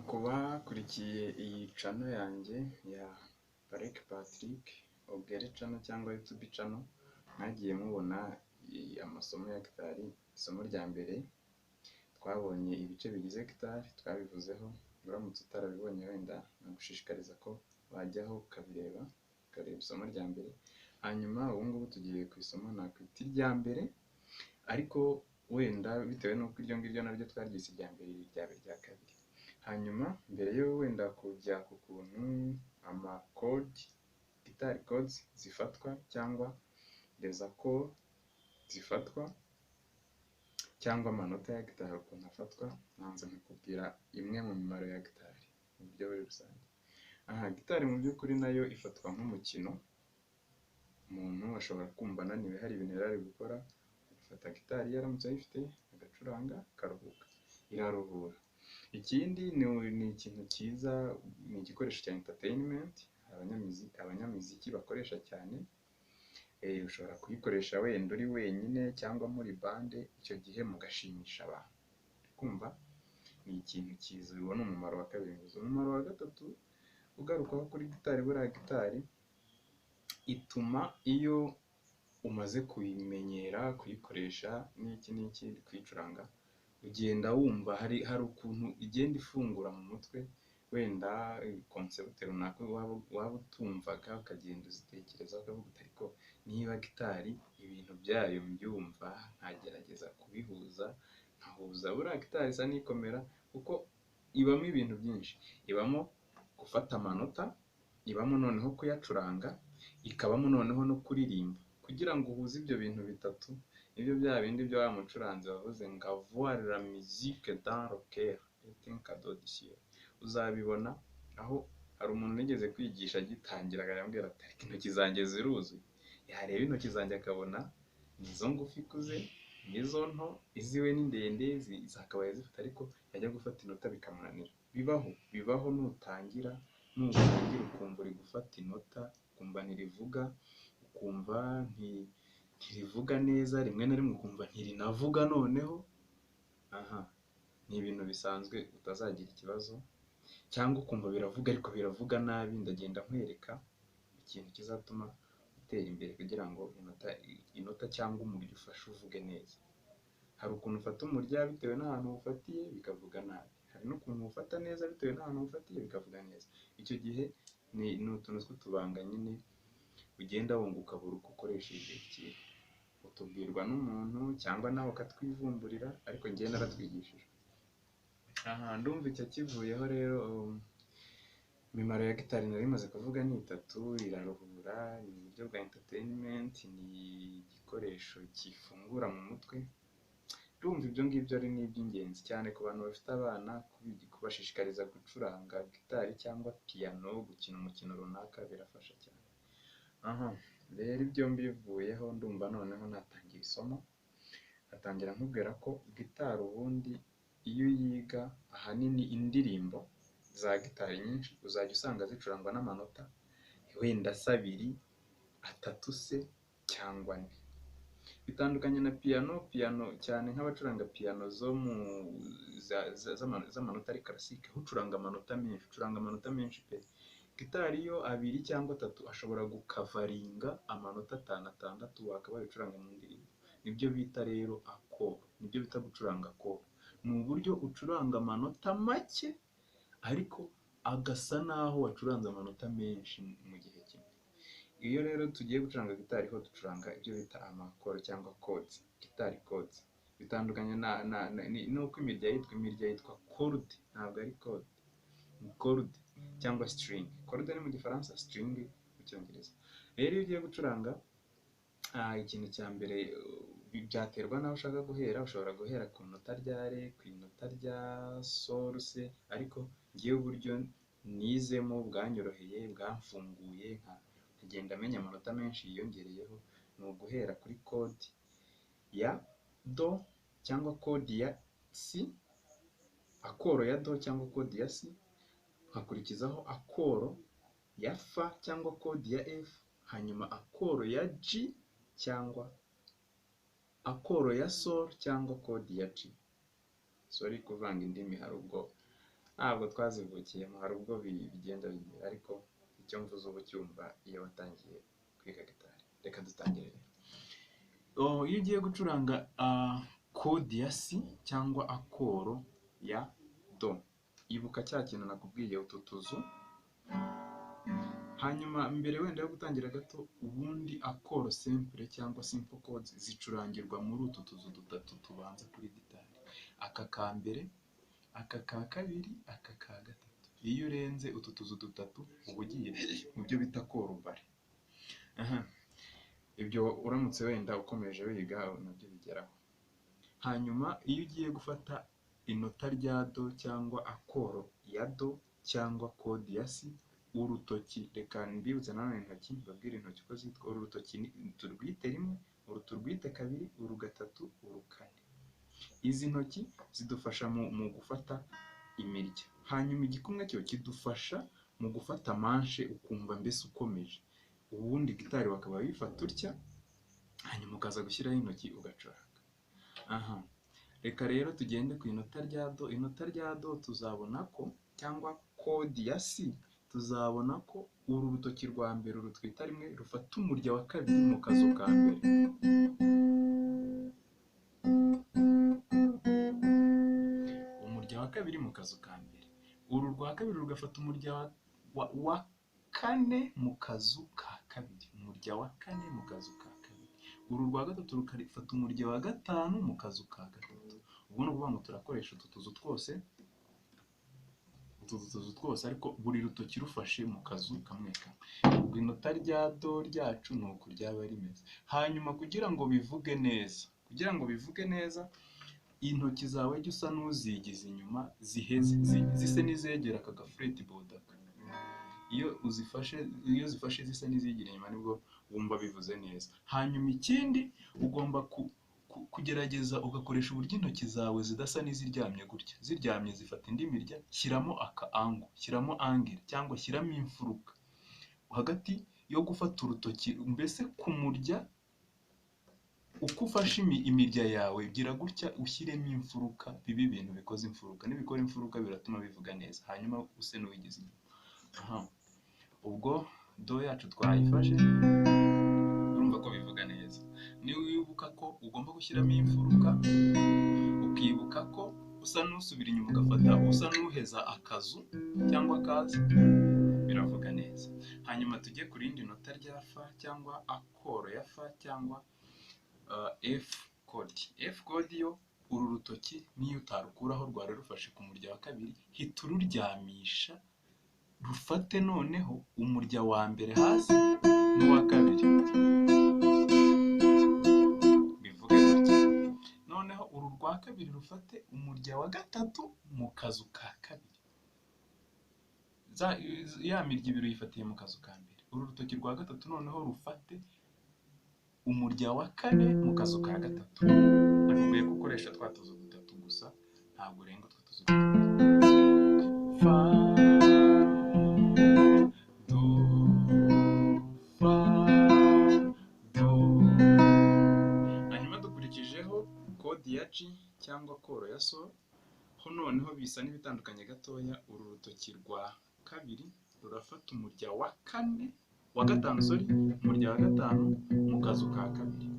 Ku bakurikiye iyi channel yanjye ya Bareke Patrick Ogere channel cyangwa YouTube channel, mwagiye mubona amasomo ya gitari. Isomo rya mbere twabonye ibice bigize gitari, twabivuzeho. Uramutse utarabibonye wenda nagushishikariza ko wajyaho ukareba isomo rya mbere. Hanyuma ubu ngubu tugiye ku isomo nakwita irya mbere, ariko wenda bitewe n'uko iryo ngiryo naryo twaryise irya mbere, ryaba irya kabiri. Hanyuma mbere yo wenda kujya ku kuntu guitar chords zifatwa cyangwa les accords zifatwa cyangwa amanota ya gitari ukuntu afatwa, nanze nkakubwira imwe mu mimaro ya gitari mu buryo buri rusange. Gitari mu by'ukuri nayo ifatwa nk'umukino. Umuntu ashobora kumva ananiwe, hari ibintu yari ari gukora, agafata gitari yaramutse ayifite agacuranga akaruhuka, iraruhura. Ikindi ni ikintu cyiza, ni igikoresho cya entertainment abanyamiziki bakoresha cyane. Ushobora kuyikoresha wenda uri wenyine cyangwa muri bande, icyo gihe mugashimisha abantu. Kumva ni ikintu cyiza, ubona umumaro wa kabiri. Umumaro wa gatatu ugarukaho kuri gitari, buriya gitari ituma iyo umaze kuyimenyera kuyikoresha n'iki kuyicuranga, ugenda wumva hari ukuntu igenda ifungura mu mutwe, wenda concept runaka waba utumvaga ukagenda uzitekereza, ukavuga uti ariko niba gitari ibintu byayo mbyumva, nkagerageza kubihuza, nkahuza. Buriya gitari isa n'ikomera kuko ibamo ibintu byinshi. Ibamo gufata amanota, ibamo noneho kuyacuranga, ikabamo noneho no kuririmba. Kugira ngo uhuze ibyo bintu bitatu, nibyo bya bindi byo wa mucuranzi wavuze ngo avoir la musique dans le cœur est un cadeau du ciel. Uzabibona aho hari umuntu nigeze kwigisha agitangira, akambwira ati ariko intoki zanjye ziruzuye. Yareba intoki zanjye akabona nizo ngufi kuze, nizo nto, iziwe ni ndende, zakabaye zifite, ariko yajya gufata inota bikamunanira. Bibaho nutangira ukumva uri gufata inota, ukumva ntirivuga, ukumva ntirivuga neza, rimwe na rimwe ukumva ntirinavuga noneho. Ni ibintu bisanzwe, utazagira ikibazo. Cyangwa ukumva biravuga ariko biravuga nabi. Ndagenda nkwereka ikintu kizatuma utera imbere kugira ngo inota cyangwa umurya ufashe uvuge neza. Hari ukuntu ufata umurya bitewe n'ahantu ufatiye bikavuga nabi, hari n'ukuntu ufata neza bitewe n'ahantu ufatiye bikavuga neza. Icyo gihe ni utuntu tw'utubanga nyine ugenda wunguka buri uko ukoresheje ikintu. Utubwirwa n'umuntu cyangwa nawe ukatwivumburira, ariko njye naratwigishije. Ndumva icyo kivuyeho rero. Imimaro ya gitari nari maze kuvuga ni itatu: iraruhura, ni uburyo bwa entertainment, ni igikoresho gifungura mu mutwe. Ndumva ibyo ngibyo ari n'iby'ingenzi cyane ku bantu bafite abana, kubashishikariza gucuranga gitari cyangwa piano, gukina umukino runaka birafasha cyane. Rero ibyo mbivuyeho, ndumva noneho natangira isomo. Natangira nkubwira ko gitari ubundi iyo uyiga, ahanini indirimbo za gitari nyinshi uzajya usanga zicurangwa n'amanota wenda se 2, 3 se cyangwa 4. Bitandukanye na piano cyane nk'abacuranga piano zo mu z'amanota ari classique, ucuranga amanota menshi pe. Gitari yo 2 cyangwa 3 ashobora gukavaringa amanota 5, 6 wakabaye ucuranga mu ndirimbo. Nibyo bita rero accord, nibyo bita gucuranga accord. Ni uburyo ucuranga amanota make ariko agasa naho wacuranze amanota menshi mu gihe kimwe. Iyo rero tugiye gucuranga gitari ho ducuranga ibyo bita amakoro cyangwa chords, gitari chords. Bitandukanye nuko imirya yitwa chord, ntabwo ari chord. Ni chord cyangwa string. Chord ni mu gifaransa, string mu cyongereza. Rero iyo ugiye gucuranga, ikintu cya mbere byaterwa naho ushaka guhera. Ushobora guhera ku nota rya re, ku inota rya sol se, ariko ngiye uburyo nizemo bwanyoroheye, bwamfunguye, nkagenda amenya amanota menshi yiyongereyeho, ni uguhera kuri chord ya do cyangwa chord ya si, akoro ya do cyangwa chord ya si, nkakurikizaho akoro ya fa cyangwa chord ya f, hanyuma akoro ya g cyangwa akoro ya sol cyangwa chord ya g. Sorry kuvanga indimi, hari ubwo ntabwo twazivukiyemo, hari ubwo bigenda bigira, ariko icyo mvuze uba ucyumva iyo watangiye kwiga gitari. Reka dutangire rero. Iyo ugiye gucuranga kode ya si cyangwa akoro ya do, ibuka cya kintu nakubwiye, utu tuzu. Hanyuma mbere wenda yo gutangira gato, ubundi akoro simple cyangwa simple chords zicurangirwa muri utu tuzu dutatu tubanza kuri gitari. Aka ka mbere, aka ka kabiri, aka ka gatatu. Iyo urenze utu tuzu dutatu uba ugiye mu byo bita korubare. Ibyo uramutse wenda ukomeje wiga nabyo bigeraho. Hanyuma iyo ugiye gufata inota rya do cyangwa akoro ya do cyangwa kode ya si, urutoki, reka mbibutse nanone intoki, mbabwire intoki uko zitwa. Uru rutoki turwite rimwe, uru turwite kabiri, uru gatatu, uru kane. Izi ntoki zidufasha mu gufata imirya. Hanyuma igikumwe cyo kidufasha mu gufata manshe, ukumva mbese ukomeje. Ubundi gitari wakaba wifata utya, hanyuma ukaza gushyiraho intoki ugacuranga. Reka rero tugende ku inota rya do. Inota rya do tuzabona ko, cyangwa kode ya si, tuzabona ko uru rutoki rwa mbere rutwita rimwe rufata umurya wa kabiri mu kazu ka mbere. Umurya wa kabiri mu kazu ka mbere. Uru rwa kabiri rugafata umurya wa kane mu kazu ka kabiri. Umurya wa kane mu kazu ka kabiri. Uru rwa gatatu rukafata umurya wa gatanu mu kazu ka gatatu. Ubwo ni ukuvuga ngo turakoresha utu tuzu twose, ariko buri rutoki rufashe mu kazu kamwe kamwe. Ubwo inota rya do ryacu ni uku ryaba rimeze. Hanyuma kugira ngo bivuge neza, intoki zawe jya usa n'uzigize inyuma, zise n'izegera aka fretboard. Iyo zifashe zisa n'izigira inyuma nibwo wumva bivuze neza. Hanyuma ikindi ugomba kugerageza ugakoresha uburyo intoki zawe zidasa n'iziryamye gutya. Ziryamye zifata indi mirya, shyiramo shyiramo angere cyangwa shyiramo imfuruka hagati yo gufata urutoki, mbese ku murya uko ufashe imirya yawe gira gutya ushyiremo imfuruka, bibe ibintu bikoze imfuruka. Nibikora imfuruka biratuma bivuga neza. Hanyuma use n'uwigize inyuma. Ubwo do yacu twayifashe, urumva ko bivuga neza. Niba wibuka ko ugomba gushyiramo imfuruka, ukibuka ko usa n'usubira inyuma ugafata usa n'uheza akazu cyangwa akazi, biravuga neza. Hanyuma tujye ku rindi nota rya fa cyangwa akoro ya fa cyangwa F chord. F chord yo uru rutoki niyo utarukuraho rwari rufashe ku murya wa kabiri, hita ururyamisha rufate noneho umurya wa mbere hasi n'uwa kabiri. Bivuge gutya. Noneho uru rwa kabiri rufate umurya wa gatatu mu kazu ka kabiri. Ya mirya ibiri uyifatiye mu kazu ka mbere. Uru rutoki rwa gatatu noneho rufate umurya wa kane mu kazu ka gatatu. Nakubwiye ko ukoresha twa tuzu dutatu gusa, ntabwo urenga utwo tuzu dutatu. Fa, do, fa, do. Hanyuma dukurikijeho kode ya G cyangwa koro ya sol. Ho noneho bisa n'ibitandukanye gatoya. Uru rutoki rwa kabiri rurafata umurya wa gatanu, umurya wa gatanu mu kazu ka kabiri.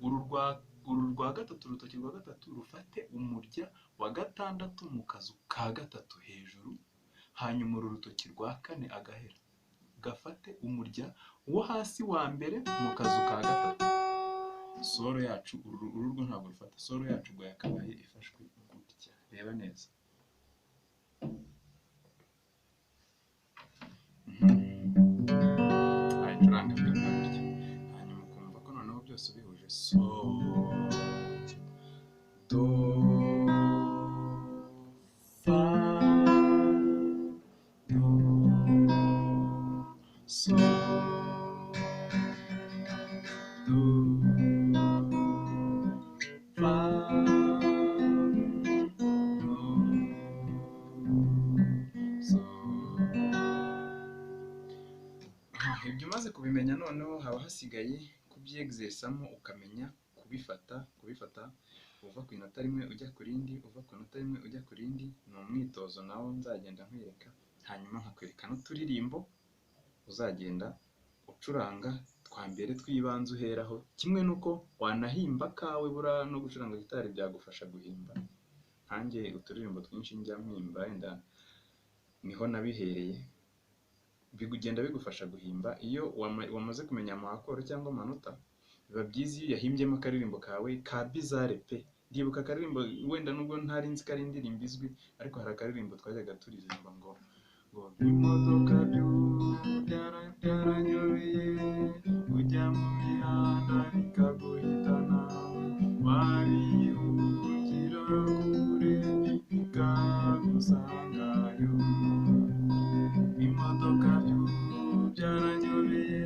Uru rwa gatatu, urutoki rwa gatatu rufate umurya wa gatandatu mu kazu ka gatatu hejuru. Hanyuma uru rutoki rwa kane agahera gafate umurya wo hasi wa mbere mu kazu ka gatatu. Solo yacu uru rwo ntabwo rufata. Solo yacu ubwo yakabaye ifashwe gutya. Reba neza. Ayicuranga gutya. Hanyuma ukumva ko noneho byose bihuje. So, do, fa, do, so, do, fa, do, so. Ibyo umaze kubimenya noneho haba hasigaye kubyegizersamo ukamenya kubifata. uva ku inota rimwe ujya ku rindi, uva ku inota rimwe ujya ku rindi, ni umwitozo nawo nzagenda nkwereka, hanyuma nkakwereka n'uturirimbo uzagenda ucuranga twa mbere tw'ibanze uheraho, kimwe n'uko wanahimba kawe buriya no gucuranga gitari byagufasha guhimba, nkanjye uturirimbo twinshi njya mpimba wenda niho nabihereye, bigenda bigufasha guhimba, iyo wamaze kumenya amakoro cyangwa amanota, biba byiza iyo yahimbyemo akaririmbo kawe ka bizarre pe, ndibuka akaririmbo wenda nubwo ntari nzi ko ari indirimbo izwi, ariko hari akaririmbo twajyaga turirimba ngo imodoka byaranyobeye, ujya mu mihanda bikaguhitana, wabihungira kure bikagusangayo, imodoka byaranyobeye,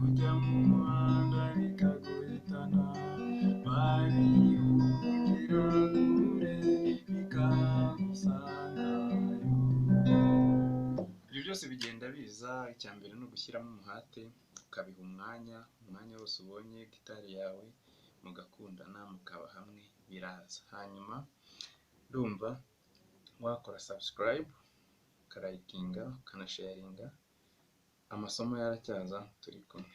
ujya mu muhanda bikaguhitana, wabihungira kure bikagusangayo. Ibyo byose bigenda biza, icya mbere ni ugushyiramo umuhate, ukabiha umwanya wose ubonye gitari yawe, mugakundana mukaba hamwe biraza. Hanyuma ndumva wakora subscribe, ukarayikinga, ukanasharinga, amasomo yaracyaza, turi kumwe.